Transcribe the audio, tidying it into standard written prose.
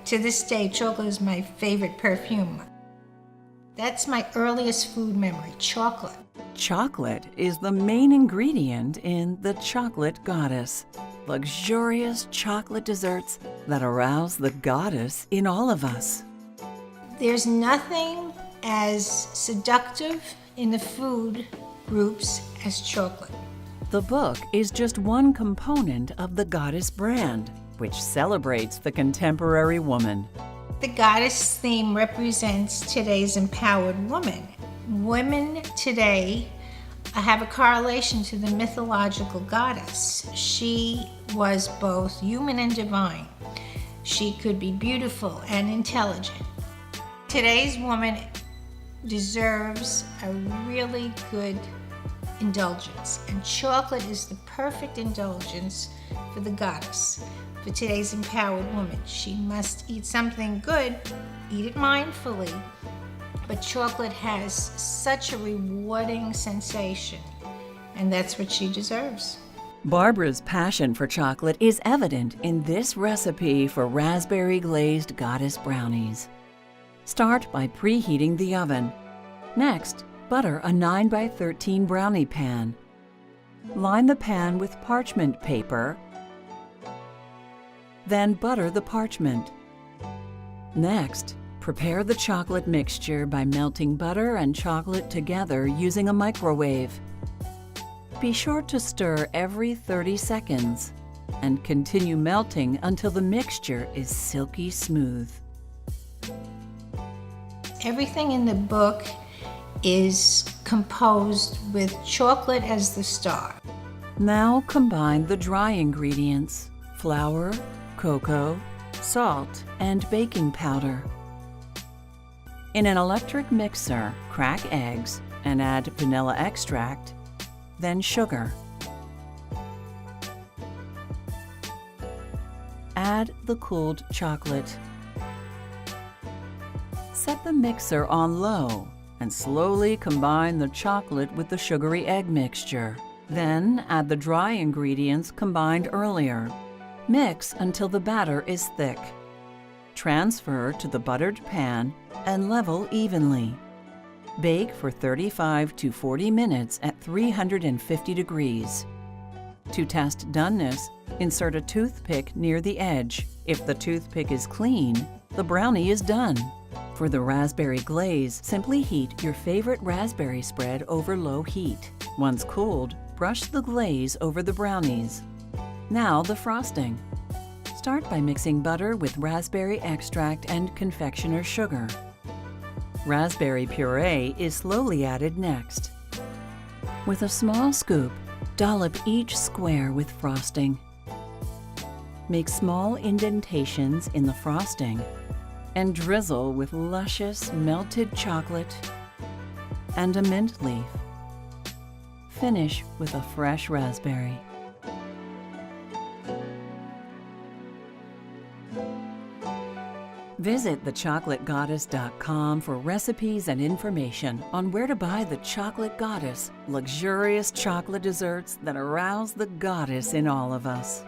To this day, chocolate is my favorite perfume. That's my earliest food memory, chocolate. Chocolate is the main ingredient in the chocolate goddess. Luxurious chocolate desserts that arouse the goddess in all of us. There's nothing as seductive in the food groups as chocolate. The book is just one component of the goddess brand, which celebrates the contemporary woman. The goddess theme represents today's empowered woman. Women today have a correlation to the mythological goddess. She was both human and divine. She could be beautiful and intelligent. Today's woman deserves a really good indulgence, and chocolate is the perfect indulgence for the goddess. For today's empowered woman, she must eat something good, eat it mindfully, but chocolate has such a rewarding sensation, and that's what she deserves. Barbara's passion for chocolate is evident in this recipe for raspberry glazed goddess brownies. Start by preheating the oven. Next, butter a 9 by 13 brownie pan. Line the pan with parchment paper, then butter the parchment. Next, prepare the chocolate mixture by melting butter and chocolate together using a microwave. Be sure to stir every 30 seconds and continue melting until the mixture is silky smooth. Everything in the book is composed with chocolate as the star. Now combine the dry ingredients: flour, cocoa, salt, and baking powder. In an electric mixer, crack eggs and add vanilla extract, then sugar. Add the cooled chocolate. Set the mixer on low and slowly combine the chocolate with the sugary egg mixture. Then add the dry ingredients combined earlier. Mix until the batter is thick. Transfer to the buttered pan and level evenly. Bake for 35 to 40 minutes at 350 degrees. To test doneness, insert a toothpick near the edge. If the toothpick is clean, the brownie is done. For the raspberry glaze, simply heat your favorite raspberry spread over low heat. Once cooled, brush the glaze over the brownies. Now the frosting. Start by mixing butter with raspberry extract and confectioner's sugar. Raspberry puree is slowly added next. With a small scoop, dollop each square with frosting. Make small indentations in the frosting and drizzle with luscious melted chocolate and a mint leaf. Finish with a fresh raspberry. Visit thechocolategoddess.com for recipes and information on where to buy the Chocolate Goddess, luxurious chocolate desserts that arouse the goddess in all of us.